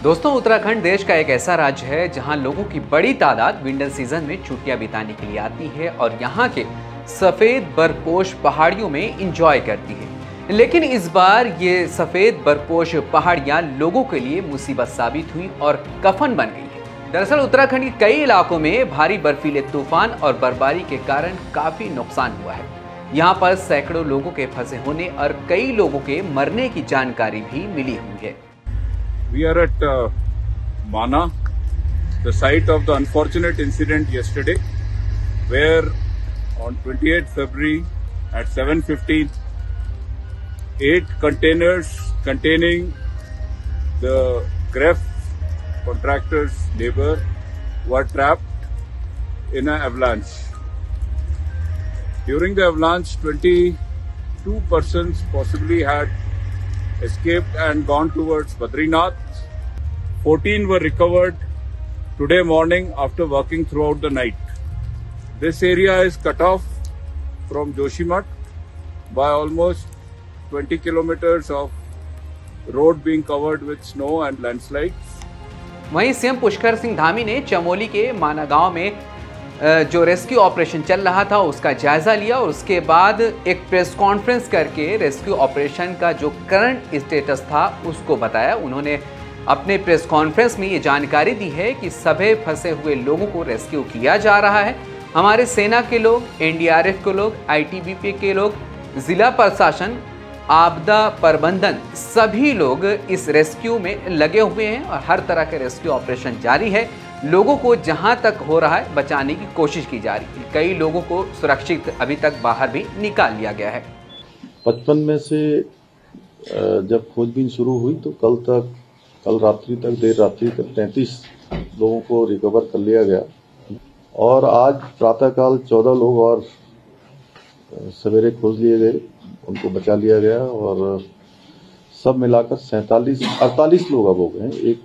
दोस्तों, उत्तराखंड देश का एक ऐसा राज्य है जहां लोगों की बड़ी तादाद विंटर सीजन में छुट्टियां बिताने के लिए आती है और यहां के सफेद बर्फपोश पहाड़ियों में एंजॉय करती है। लेकिन इस बार ये सफेद बर्फपोश पहाड़ियां लोगों के लिए मुसीबत साबित हुई और कफन बन गई है। दरअसल उत्तराखंड के कई इलाकों में भारी बर्फीले तूफान और बर्फबारी के कारण काफी नुकसान हुआ है। यहाँ पर सैकड़ों लोगों के फंसे होने और कई लोगों के मरने की जानकारी भी मिली हुई है। We are at Mana, the site of the unfortunate incident yesterday, where on 28th February at 7:15, 8 containers containing the GREF contractors' labor were trapped in an avalanche. During the avalanche, 22 persons possibly had escaped and gone towards Badrinath. 14 were recovered today morning after working throughout the night. This area is cut off from Joshimath by almost 20 kilometers of road being covered with snow and landslides. वहीं CM Pushkar Singh Dhami ने चमोली के माना गांव में जो rescue operation चल रहा था उसका जायजा लिया और उसके बाद एक प्रेस कॉन्फ्रेंस करके रेस्क्यू ऑपरेशन का जो करंट स्टेटस था उसको बताया। उन्होंने अपने प्रेस कॉन्फ्रेंस में ये जानकारी दी है कि सभी फंसे हुए लोगों को रेस्क्यू किया जा रहा है। हमारे सेना के लोग, एनडीआरएफ के लोग, आईटीबीपी के लोग, जिला प्रशासन, आपदा प्रबंधन, सभी लोग इस रेस्क्यू में लगे हुए हैं और हर तरह के रेस्क्यू ऑपरेशन जारी है। लोगों को जहां तक हो रहा है बचाने की कोशिश की जा रही है। कई लोगों को सुरक्षित अभी तक बाहर भी निकाल लिया गया है। 55 में से जब खोजबीन शुरू हुई तो कल रात्रि तक, देर रात्रि तक 33 लोगों को रिकवर कर लिया गया और आज प्रातःकाल 14 लोग और सवेरे खोज लिए गए, उनको बचा लिया गया और सब मिलाकर 48 लोग अब हो गए।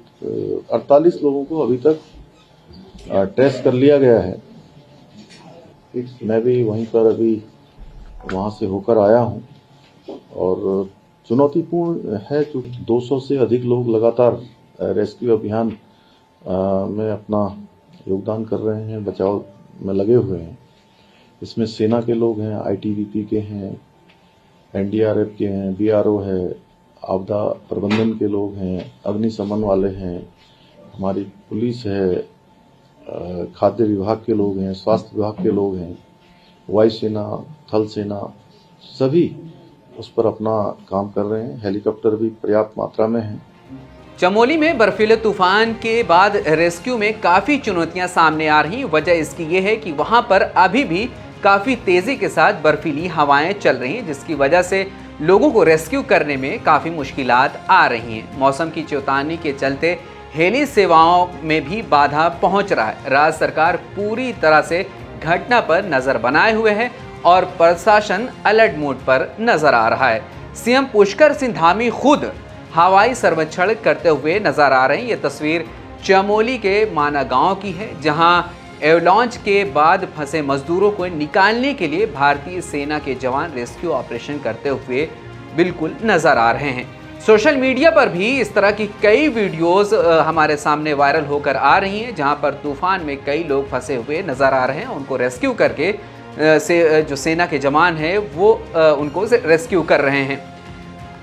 48 लोगों को अभी तक टेस्ट कर लिया गया है। मैं भी वहीं पर अभी वहां से होकर आया हूं और चुनौतीपूर्ण है क्योंकि 200 से अधिक लोग लगातार रेस्क्यू अभियान में अपना योगदान कर रहे हैं, बचाव में लगे हुए हैं। इसमें सेना के लोग हैं, आईटीबीपी के हैं, एनडीआरएफ के हैं, बीआरओ है, आपदा प्रबंधन के लोग हैं, अग्निशमन वाले हैं, हमारी पुलिस है, खाद्य विभाग के लोग हैं, स्वास्थ्य विभाग के लोग हैं, वायुसेना, थल सेना, सभी उस पर अपना काम कर रहे हैं। हेलीकॉप्टर भी पर्याप्त मात्रा में हैं। चमोली में बर्फीले तूफान के बाद रेस्क्यू में काफी चुनौतियां सामने आ रही। वजह इसकी ये है कि वहां पर अभी भी काफी तेजी के साथ बर्फीली हवाएं चल रही हैं, जिसकी वजह से लोगों को रेस्क्यू करने में काफी मुश्किलात आ रही हैं। मौसम की चेतावनी के चलते हेली सेवाओं में भी बाधा पहुंच रहा है। राज्य सरकार पूरी तरह से घटना पर नजर बनाए हुए है और प्रशासन अलर्ट मोड पर नजर आ रहा है। सीएम पुष्कर सिंह धामी खुद हवाई सर्वेक्षण करते हुए नजर आ रहे हैं। ये तस्वीर चमोली के माना गांव की है, जहां एवलॉन्च के बाद फंसे मजदूरों को निकालने के लिए भारतीय सेना के जवान रेस्क्यू ऑपरेशन करते हुए बिल्कुल नजर आ रहे हैं। सोशल मीडिया पर भी इस तरह की कई वीडियोस हमारे सामने वायरल होकर आ रही हैं, जहां पर तूफान में कई लोग फंसे हुए नजर आ रहे हैं। उनको रेस्क्यू करके जो सेना के जवान हैं वो उनको रेस्क्यू कर रहे हैं।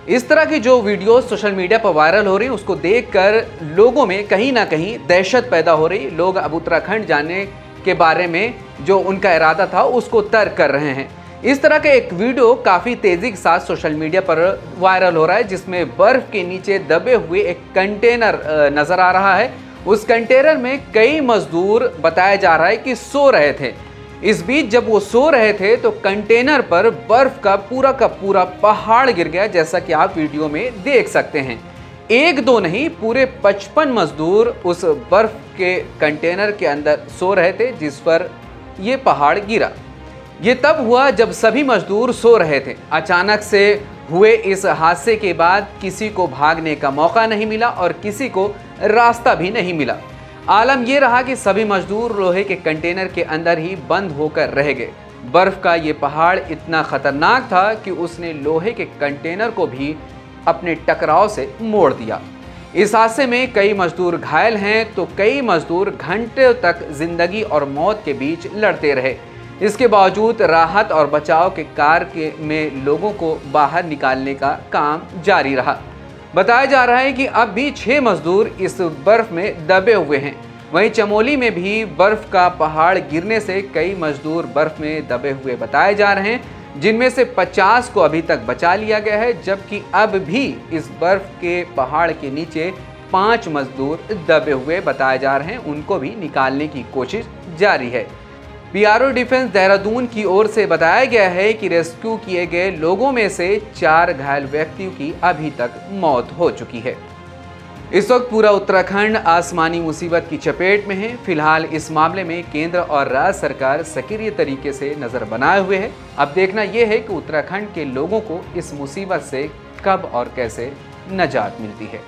इस तरह की जो वीडियोस सोशल मीडिया पर वायरल हो रही हैं उसको देखकर लोगों में कहीं ना कहीं दहशत पैदा हो रही। लोग अब उत्तराखंड जाने के बारे में जो उनका इरादा था उसको तर्क कर रहे हैं। इस तरह का एक वीडियो काफ़ी तेज़ी के साथ सोशल मीडिया पर वायरल हो रहा है, जिसमें बर्फ़ के नीचे दबे हुए एक कंटेनर नज़र आ रहा है। उस कंटेनर में कई मजदूर बताया जा रहा है कि सो रहे थे। इस बीच जब वो सो रहे थे तो कंटेनर पर बर्फ का पूरा पहाड़ गिर गया, जैसा कि आप वीडियो में देख सकते हैं। एक दो नहीं, पूरे 55 मजदूर उस बर्फ के कंटेनर के अंदर सो रहे थे जिस पर ये पहाड़ गिरा। ये तब हुआ जब सभी मजदूर सो रहे थे। अचानक से हुए इस हादसे के बाद किसी को भागने का मौका नहीं मिला और किसी को रास्ता भी नहीं मिला। आलम यह रहा कि सभी मजदूर लोहे के कंटेनर के अंदर ही बंद होकर रह गए। बर्फ का ये पहाड़ इतना खतरनाक था कि उसने लोहे के कंटेनर को भी अपने टकराव से मोड़ दिया। इस हादसे में कई मजदूर घायल हैं तो कई मजदूर घंटे तक जिंदगी और मौत के बीच लड़ते रहे। इसके बावजूद राहत और बचाव के कार्य में लोगों को बाहर निकालने का काम जारी रहा। बताया जा रहा है कि अब भी 6 मजदूर इस बर्फ में दबे हुए हैं। वहीं चमोली में भी बर्फ का पहाड़ गिरने से कई मजदूर बर्फ में दबे हुए बताए जा रहे हैं, जिनमें से 50 को अभी तक बचा लिया गया है, जबकि अब भी इस बर्फ के पहाड़ के नीचे 5 मजदूर दबे हुए बताए जा रहे हैं। उनको भी निकालने की कोशिश जारी है। PRO डिफेंस देहरादून की ओर से बताया गया है कि रेस्क्यू किए गए लोगों में से 4 घायल व्यक्तियों की अभी तक मौत हो चुकी है। इस वक्त पूरा उत्तराखंड आसमानी मुसीबत की चपेट में है। फिलहाल इस मामले में केंद्र और राज्य सरकार सक्रिय तरीके से नजर बनाए हुए है। अब देखना यह है कि उत्तराखंड के लोगों को इस मुसीबत से कब और कैसे निजात मिलती है।